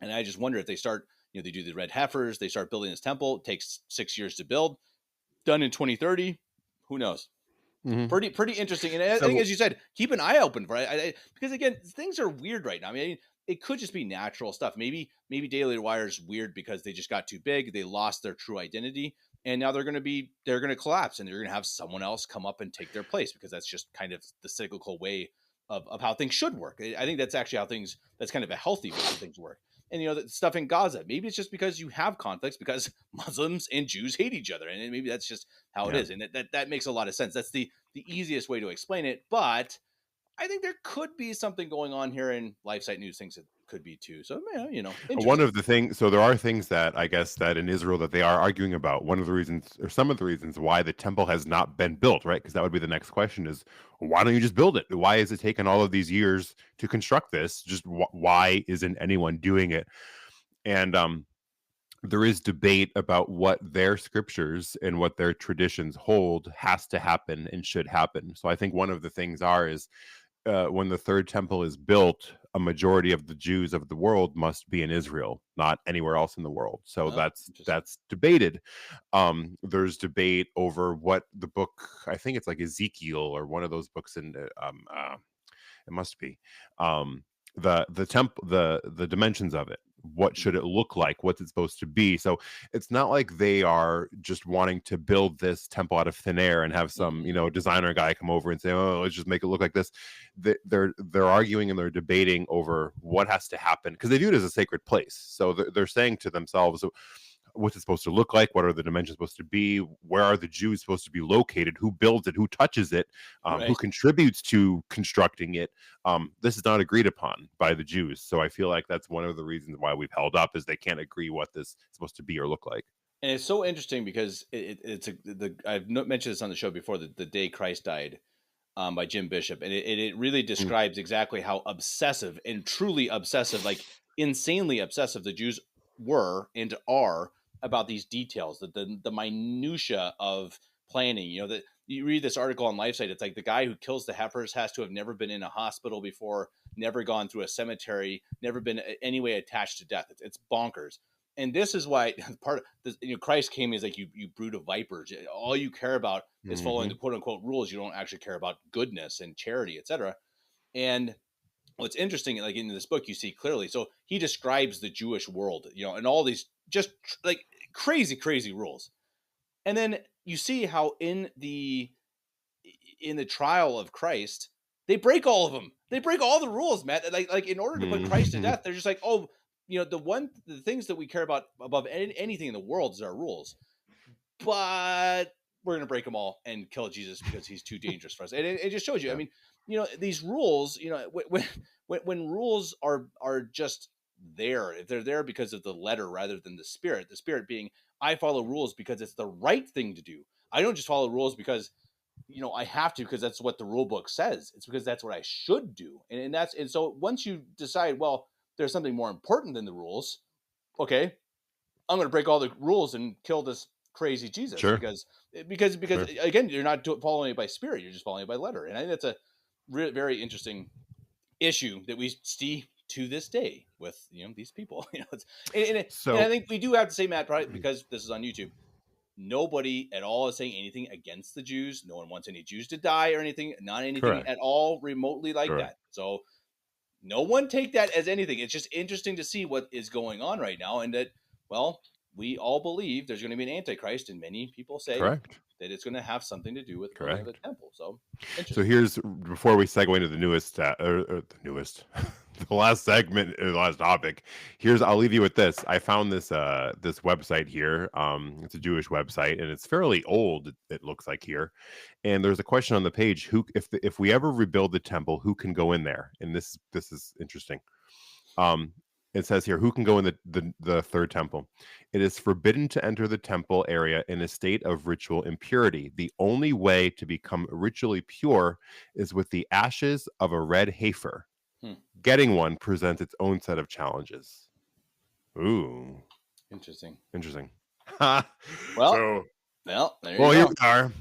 And I just wonder if they start, they do the red heifers, they start building this temple. It takes 6 years to build, done in 2030. Who knows? Mhm. Pretty interesting. And I think, So as you said, keep an eye open for it. Because again, things are weird right now. I mean, it could just be natural stuff. Maybe Daily Wire's weird because they just got too big. They lost their true identity, and now they're going to collapse, and they're going to have someone else come up and take their place, because that's just kind of the cyclical way of how things should work. I think that's actually that's kind of a healthy way that things work. And the stuff in Gaza, maybe it's just because you have conflicts, because Muslims and Jews hate each other, and maybe that's just how it yeah. is. And that makes a lot of sense. That's the easiest way to explain it. But I think there could be something going on here, and LifeSite News thinks it could be too. So, One interesting. of the things, so there are things that I guess that in Israel that they are arguing about. One of the reasons, or some of the reasons, why the temple has not been built, right? Because that would be the next question: is why don't you just build it? Why is it taking all of these years to construct this? Just why isn't anyone doing it? And there is debate about what their scriptures and what their traditions hold has to happen and should happen. So I think one of the things is when the third temple is built, a majority of the Jews of the world must be in Israel, not anywhere else in the world. So Oh, that's interesting. that's debated. There's debate over what the book, I think it's like Ezekiel or one of those books in it must be the temple, the dimensions of it. What should it look like? What's it supposed to be? So it's not like they are just wanting to build this temple out of thin air and have some Mm-hmm. designer guy come over and say, oh, let's just make it look like this. They're arguing and they're debating over what has to happen, because they view it as a sacred place. So they're saying to themselves, what's it supposed to look like? What are the dimensions supposed to be? Where are the Jews supposed to be located? Who builds it? Who touches it? Who Right. contributes to constructing it? This is not agreed upon by the Jews. So I feel like that's one of the reasons why we've held up, is they can't agree what this is supposed to be or look like. And it's so interesting, because I've mentioned this on the show before, the Day Christ Died, by Jim Bishop, and it really Mm, describes exactly how obsessive, and truly obsessive, like insanely obsessive, the Jews were and are about these details, the minutia of planning. That you read this article on LifeSite, it's like the guy who kills the heifers has to have never been in a hospital before, never gone through a cemetery, never been any way attached to death. It's bonkers. And this is why part of this, Christ came as like, you brood of vipers. All you care about is following the mhm, quote unquote rules. You don't actually care about goodness and charity, etc. And what's interesting, like in this book, you see clearly. So he describes the Jewish world, and all these just like crazy rules. And then you see how in the trial of Christ, they break all of them. They break all the rules, Matt. Like in order to put Christ to mhm. death, they're just like, oh, the things that we care about above anything in the world is our rules, but we're going to break them all and kill Jesus because he's too dangerous for us. And it just shows you. I Yeah. mean, these rules. When rules are just there, if they're there because of the letter rather than the spirit. The spirit being, I follow rules because it's the right thing to do. I don't just follow rules because I have to, because that's what the rule book says. It's because that's what I should do. And so once you decide, well, there's something more important than the rules. Okay, I'm going to break all the rules and kill this crazy Jesus Sure. because Sure. again, you're not following it by spirit. You're just following it by letter. And I think that's a very interesting issue that we see to this day with these people. And So I think we do have to say, Matt, probably because this is on YouTube, nobody at all is saying anything against the Jews. No one wants any Jews to die or anything. Not anything correct. at all remotely like Correct. that. So no one take that as anything. It's just interesting to see what is going on right now, and that, well, we all believe there's going to be an Antichrist, and many people say Correct. that it's going to have something to do with the temple. So So here's, before we segue into the newest, or the newest, the last segment, the last topic. I'll leave you with this. I found this this website here. It's a Jewish website, and it's fairly old. It looks like here, and there's a question on the page: who, if we ever rebuild the temple, who can go in there? And this is interesting. It says here, who can go in the third temple? It is forbidden to enter the temple area in a state of ritual impurity. The only way to become ritually pure is with the ashes of a red heifer. Getting one presents its own set of challenges. Ooh. Interesting. Well, there you go. Here we are.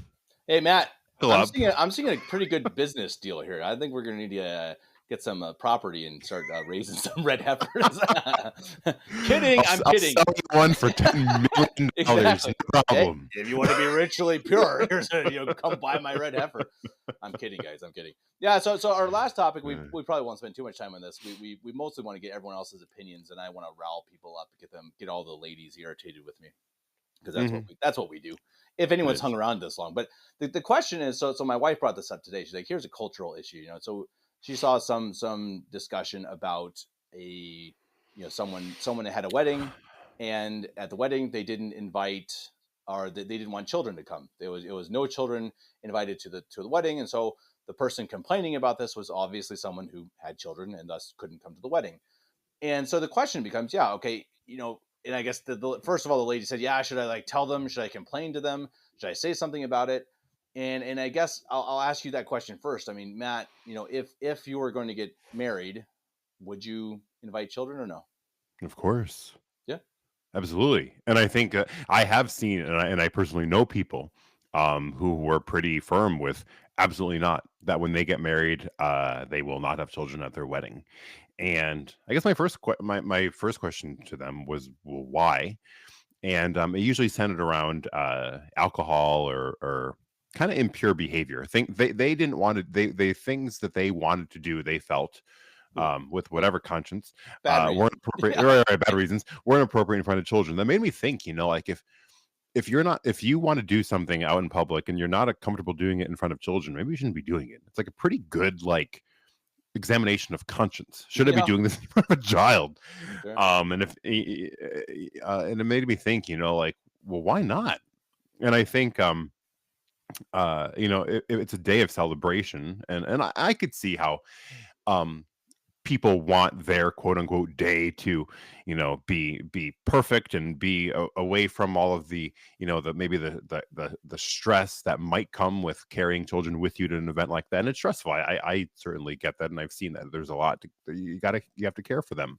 Hey, Matt, I'm seeing a pretty good business deal here. I think we're going to need to get some property and start raising some red heifers. Kidding, I'm kidding. I'll sell you one for $10 million. Exactly. No problem. Hey, if you want to be ritually pure, come buy my red heifer. I'm kidding, guys. I'm kidding. Yeah. So our last topic, we probably won't spend too much time on this. We mostly want to get everyone else's opinions, and I want to rile people up, get all the ladies irritated with me, because that's what we do. If anyone's hung around this long. But the question is, so my wife brought this up today. She's like, here's a cultural issue, So she saw some discussion about someone that had a wedding, and at the wedding they didn't invite, or they didn't want children to come. It was no children invited to the wedding, and so the person complaining about this was obviously someone who had children and thus couldn't come to the wedding. And so the question becomes, and I guess first of all, the lady said, yeah, should I tell them? Should I complain to them? Should I say something about it? And I guess I'll ask you that question first. I mean, Matt, if you were going to get married, would you invite children or no? Of course. Yeah, absolutely. And I think I have seen, and I personally know people who were pretty firm with absolutely not, that when they get married, they will not have children at their wedding. And I guess my first question to them was, well, why? And it usually centered around alcohol or kind of impure behavior. They didn't want to, they things that they wanted to do, they felt with whatever conscience weren't appropriate, bad reasons, weren't appropriate in front of children. That made me think, if you want to do something out in public and you're not comfortable doing it in front of children, maybe you shouldn't be doing it. It's like a pretty good examination of conscience. Should I be doing this in front of a child? Sure. And it made me think, well, why not? And I think it's a day of celebration, and I could see how people want their quote unquote day to be perfect and be away from all of the the stress that might come with carrying children with you to an event like that. And it's stressful. I certainly get that, and I've seen that. There's a lot you have to care for them,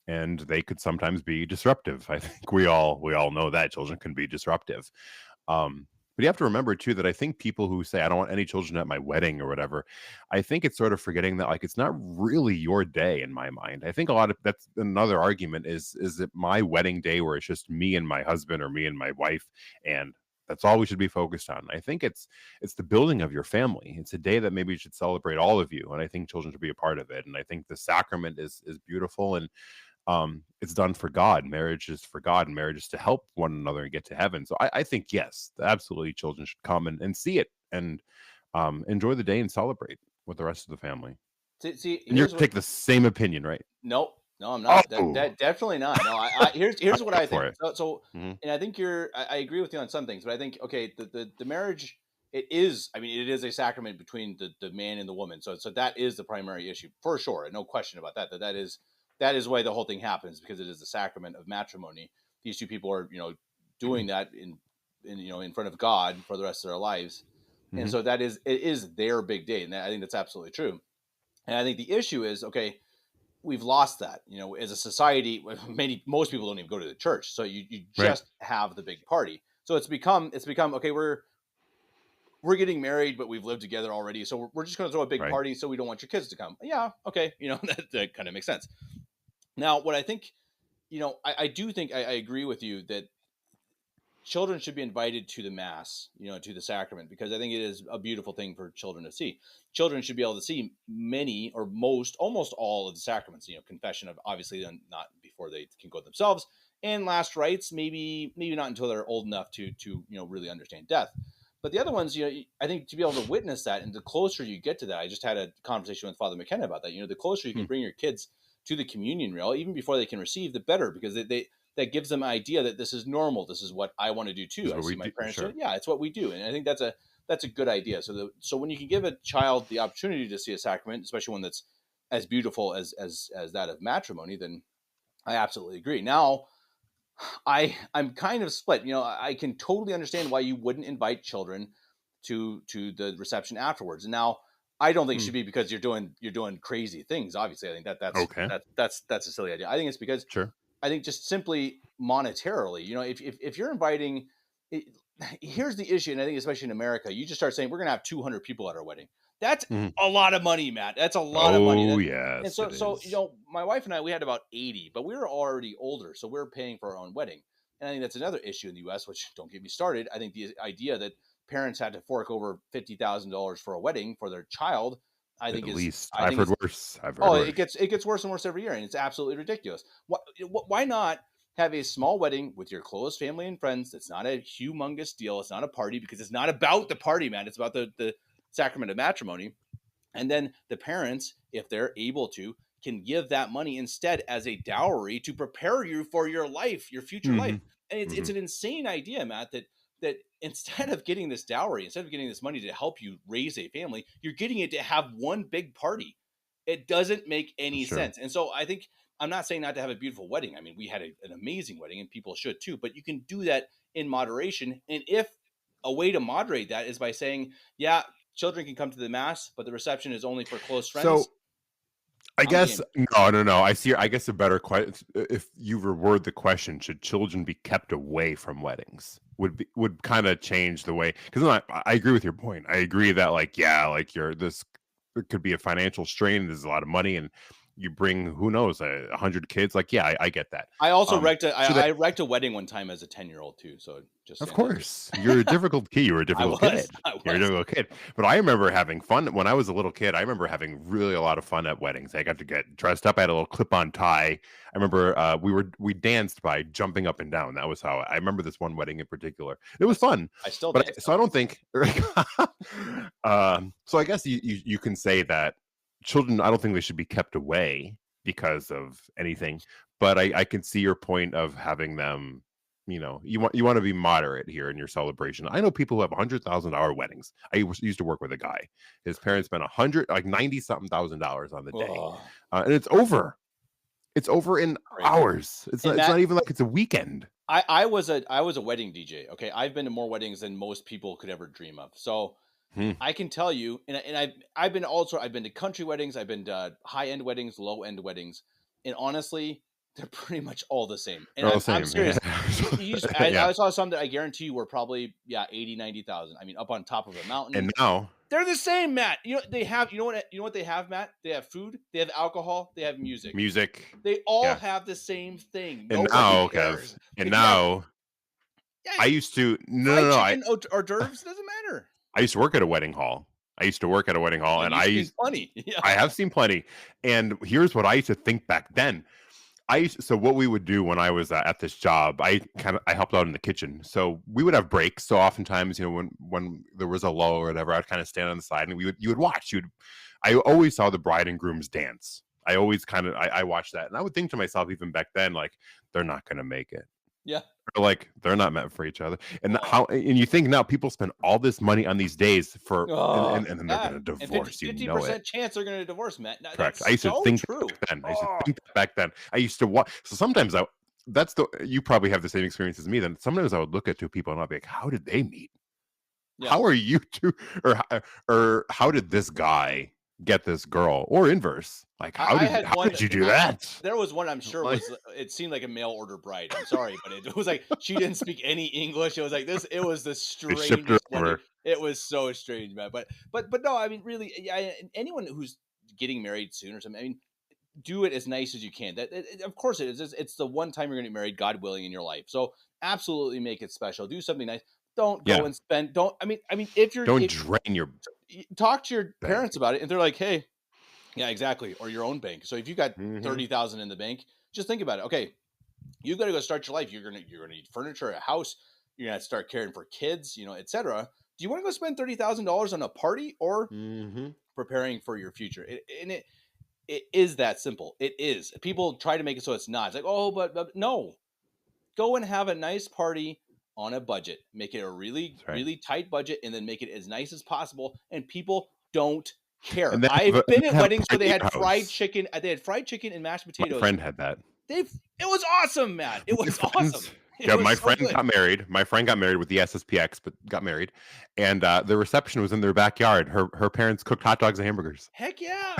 and they could sometimes be disruptive. I think we all know that children can be disruptive. But you have to remember, too, that I think people who say, I don't want any children at my wedding or whatever, I think it's sort of forgetting that, it's not really your day in my mind. I think that's another argument is it my wedding day where it's just me and my husband or me and my wife, and that's all we should be focused on. I think it's the building of your family. It's a day that maybe you should celebrate all of you, and I think children should be a part of it. And I think the sacrament is beautiful, and it's done for God. Marriage is for God, and marriage is to help one another and get to heaven. So I think, yes, absolutely, children should come and see it and enjoy the day and celebrate with the rest of the family. See, and you're take the same opinion, right? No, I'm not. Definitely not. No, here's what I think. So and I think I agree with you on some things, but I think, okay, the marriage, it is a sacrament between the man and the woman. So that is the primary issue for sure. No question about that. That is why the whole thing happens, because it is the sacrament of matrimony. These two people are, doing that in front of God for the rest of their lives. And so it is their big day. And I think that's absolutely true. And I think the issue is, okay, we've lost that, as a society. Most people don't even go to the church. So you just have the big party. So it's become, okay, we're getting married, but we've lived together already, so we're just going to throw a big Right. party, so we don't want your kids to come. Yeah, okay, that kind of makes sense. Now, what I think, I do think I agree with you that children should be invited to the mass, to the sacrament, because I think it is a beautiful thing for children to see. Children should be able to see many or almost all of the sacraments, confession of obviously not before they can go themselves, and last rites, maybe not until they're old enough to really understand death. But the other ones, I think to be able to witness that, and the closer you get to that, I just had a conversation with Father McKenna about that. The closer you can bring your kids to the communion rail, even before they can receive, the better, because that gives them an idea that this is normal. This is what I want to do too. I see my parents do it. Yeah, it's what we do, and I think that's a good idea. So when you can give a child the opportunity to see a sacrament, especially one that's as beautiful as that of matrimony, then I absolutely agree. Now, I'm kind of split. I can totally understand why you wouldn't invite children to the reception afterwards. And now, I don't think it should be because you're doing crazy things. Obviously, I think that's Okay. that's a silly idea. I think it's because I think just simply monetarily, if you're inviting, here's the issue, and I think especially in America, you just start saying we're going to have 200 people at our wedding. That's a lot of money, Matt. That's a lot of money. Oh, yes. And so my wife and I, we had about 80, but we were already older, so we were paying for our own wedding. And I think that's another issue in the U.S., which don't get me started. I think the idea that parents had to fork over $50,000 for a wedding for their child, I've heard worse. It gets worse and worse every year, and it's absolutely ridiculous. Why not have a small wedding with your close family and friends? That's not a humongous deal. It's not a party, because it's not about the party, man. It's about the sacrament of matrimony. And then the parents, if they're able to, can give that money instead as a dowry to prepare you for your life, your future life. And it's an insane idea, Matt, that instead of getting this dowry, instead of getting this money to help you raise a family, you're getting it to have one big party. It doesn't make any sense. And so I think, I'm not saying not to have a beautiful wedding. I mean, we had an amazing wedding, and people should too, but you can do that in moderation. And if a way to moderate that is by saying, yeah, children can come to the mass, but the reception is only for close friends. So I guess no. I guess a better question, if you reword the question, should children be kept away from weddings, would kind of change the way, because I agree with your point. I agree that it could be a financial strain. There's a lot of money, and you bring, who knows, 100 kids. I get that. I also wrecked a wedding one time as a 10-year-old too. So just of course, you're a difficult kid. You were a difficult kid. You're a difficult kid. But I remember having fun when I was a little kid. I remember having really a lot of fun at weddings. I got to get dressed up. I had a little clip-on tie. I remember we danced by jumping up and down. That was how I remember this one wedding in particular. It was fun. I still dance. So I don't think. So I guess you can say that children, I don't think they should be kept away because of anything, but I can see your point of having them, you want to be moderate here in your celebration. I know people who have $100,000 weddings. I used to work with a guy. His parents spent $90-something thousand on the day, and it's over. It's over in hours. It's not even like it's a weekend. I was a wedding DJ. Okay, I've been to more weddings than most people could ever dream of. So I can tell you, and I've been to country weddings, I've been to high end weddings, low end weddings, and honestly, they're pretty much all the same. And I'm serious. I saw some that I guarantee you were probably 80, 90,000. I mean, up on top of a mountain. And now they're the same, Matt. They have, what they have, Matt? They have food, they have alcohol, they have music. They all have the same thing. And now, Kev, I used to hors d'oeuvres doesn't matter. I used to work at a wedding hall. And I have seen plenty. And here's what I used to think back then. So what we would do when I was at this job, I helped out in the kitchen. So we would have breaks. So oftentimes, when there was a lull or whatever, I'd kind of stand on the side, and you would watch. I always saw the bride and groom's dance. I always I watched that, and I would think to myself, even back then, they're not going to make it. Yeah. Or they're not meant for each other. And and you think now people spend all this money on these days for and then they're going to divorce. 50% chance they're going to divorce, Matt. Correct. I used to think back then. I used to watch. So sometimes you probably have the same experience as me. Then sometimes I would look at two people and I'd be like, how did they meet? Yeah. How are you two, or how did this guy get this girl, or inverse. Like, how did you do that? There was one I'm sure Like- was, it seemed like a mail order bride. I'm sorry, but it was like she didn't speak any English. It was like this. It was the shipped her strangest wedding. over. It was so strange, man. But no, I mean, really, yeah. Anyone who's getting married soon or something, I mean, do it as nice as you can. Of course it is. It's the one time you're going to get married, God willing, in your life. So absolutely make it special. Do something nice. Don't go and spend. I mean, if you're drain your. Talk to your parents about it, and they're like, hey. Yeah, exactly. Or your own bank. So if you got 30,000 in the bank, just think about it. Okay, you've got to go start your life. You're gonna need furniture, a house. You're gonna have to start caring for kids, etc. Do you want to go spend $30,000 on a party or preparing for your future? It is that simple. It is. People try to make it so it's not. It's like, oh, but no. Go and have a nice party on a budget. Make it a really tight budget, and then make it as nice as possible. And people don't care. I've been at weddings where they had fried chicken. They had fried chicken and mashed potatoes. My friend had that. It was awesome, man. It was awesome. My friend got married. My friend got married with the SSPX, but got married, and the reception was in their backyard. Her parents cooked hot dogs and hamburgers. Heck yeah,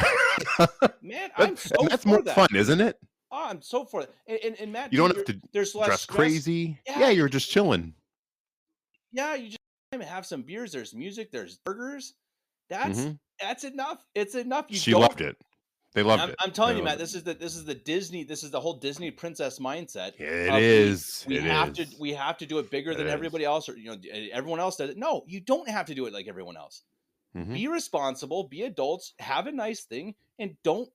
man! That's more fun, isn't it? Oh, I'm so for it. And Matt, you don't have to there's less dress stress. Crazy. Yeah, you're just chilling. Yeah, you just have some beers. There's music. There's burgers. That's enough. It's enough. She loved it. They loved it. I'm telling you, Matt. This is the Disney. This is the whole Disney princess mindset. It is. We have to do it bigger than everybody else, or everyone else does it. No, you don't have to do it like everyone else. Be responsible. Be adults. Have a nice thing, and don't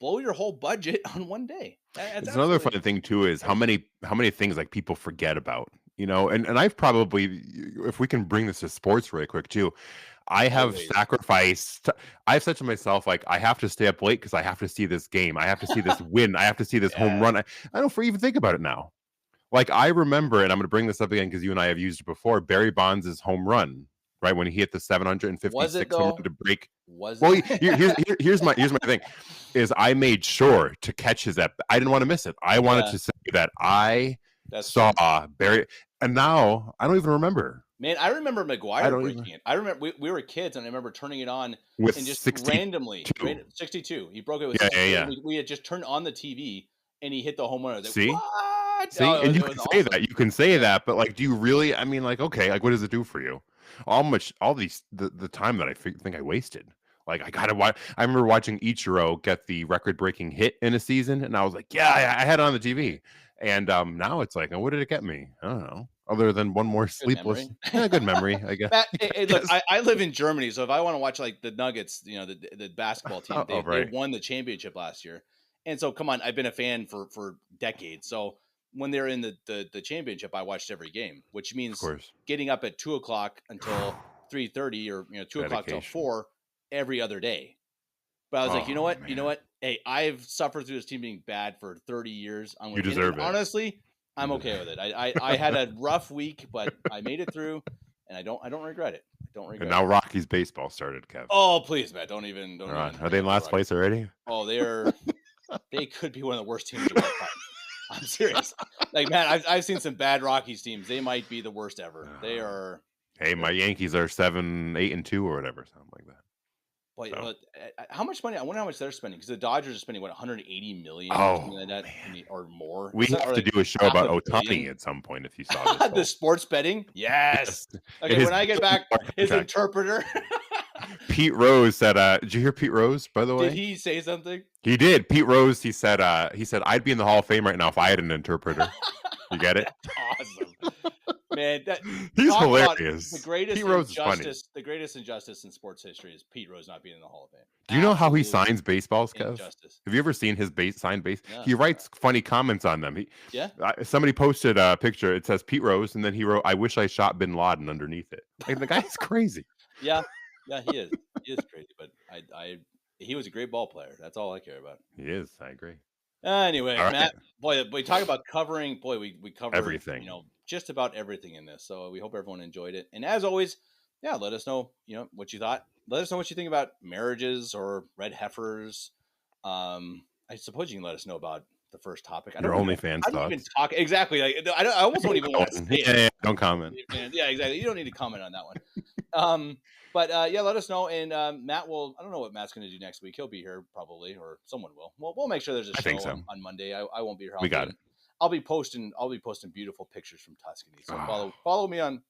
blow your whole budget on one day. It's another funny thing too is how many things like people forget about. And I've probably, if we can bring this to sports really quick too, I have sacrificed. I've said to myself, like, I have to stay up late because I have to see this game. I have to see this win. I have to see this home run. I don't even think about it now. Like, I remember, and I'm going to bring this up again because you and I have used it before, Barry Bonds' home run, right? When he hit the 756 home run to break. Here's my thing is I made sure to catch his I didn't want to miss it. I wanted to say that I saw Barry, and now I don't even remember. Man, I remember McGuire breaking it. I remember we were kids, and I remember turning it on with and just 62. randomly 62. He broke it with 62. Yeah. We had just turned on the TV, and he hit the home run. I was like, see, what? See, and you can say that. You can say that, but like, do you really? I mean, like, okay, like, what does it do for you? All the time that I think I wasted. Like, I gotta watch. I remember watching Ichiro get the record-breaking hit in a season, and I was like, yeah, I had it on the TV. And now it's like, what did it get me? I don't know. Other than one more sleepless, good memory, I guess. Look, I live in Germany, so if I want to watch like the Nuggets, the basketball team, they won the championship last year, and so come on, I've been a fan for decades. So when they're in the championship, I watched every game, which means getting up at 2:00 until 3:30, or 2:00 till 4 every other day. But I was like, you know what? Hey, I've suffered through this team being bad for 30 years. You deserve it. Honestly, I'm okay with it. I had a rough week, but I made it through, and I don't regret it. I don't regret it. And now Rockies baseball started, Kev. Oh, please, Matt, don't even. Are they in last place already? Oh, they could be one of the worst teams of all time. I'm serious. Like, man, I've seen some bad Rockies teams. They might be the worst ever. They are. Hey, my Yankees are 7-8-2 or whatever, something like that. But how much money? I wonder how much they're spending, because the Dodgers are spending what, 180 million or something like that, or more. We have to do a show about Ohtani at some point if you saw this. The sports betting, yes. Okay, when I get back, his interpreter. Pete Rose said, "Did you hear Pete Rose? By the way, did he say something? He did. Pete Rose. He said, I'd be in the Hall of Fame right now if I had an interpreter. You get it? Awesome. Man, he's hilarious. The greatest Pete Rose is funny. The greatest injustice in sports history is Pete Rose not being in the Hall of Fame. Do you know how he signs baseballs, Kev? Have you ever seen his signed base? Yeah. He writes funny comments on them. Somebody posted a picture. It says Pete Rose, and then he wrote, "I wish I shot Bin Laden" underneath it. Like, the guy's crazy. Yeah, he is. He is crazy, but he was a great ball player. That's all I care about. He is. I agree. Anyway, Matt, boy, we talk about covering. Boy, we cover everything. Just about everything in this. So we hope everyone enjoyed it. And as always, let us know, what you thought. Let us know what you think about marriages or red heifers. I suppose you can let us know about the first topic. Your OnlyFans I don't even talk exactly. Like, I almost don't even want to say it. Yeah, don't comment. Yeah, exactly. You don't need to comment on that one. But yeah, let us know. And Matt will. I don't know what Matt's going to do next week. He'll be here probably, or someone will. We'll make sure there's a show on Monday. I won't be here. We got it. I'll be posting beautiful pictures from Tuscany. So follow me on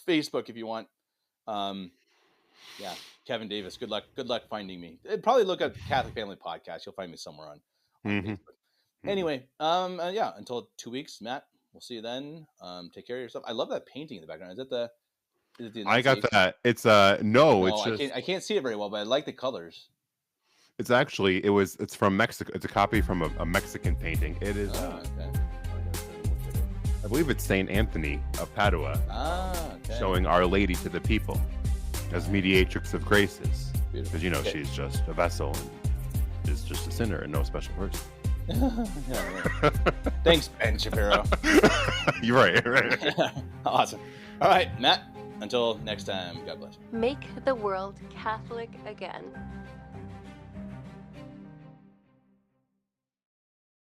Facebook if you want. Yeah, Kevin Davis. Good luck finding me. Probably look at Catholic Family Podcast. You'll find me somewhere on Facebook. Anyway, yeah. Until 2 weeks, Matt. We'll see you then. Take care of yourself. I love that painting in the background. Is it the I got that. It's no, it's just I can't see it very well, but I like the colors. It's actually it's from Mexico. It's a copy from a Mexican painting. It is Okay. I believe it's Saint Anthony of Padua. Okay. Showing Our Lady to the people as mediatrix of graces. Because she's just a vessel and is just a sinner and no special person. Yeah. Thanks, Ben Shapiro. You're right. Awesome. All right, Matt. Until next time, God bless. Make the world Catholic again.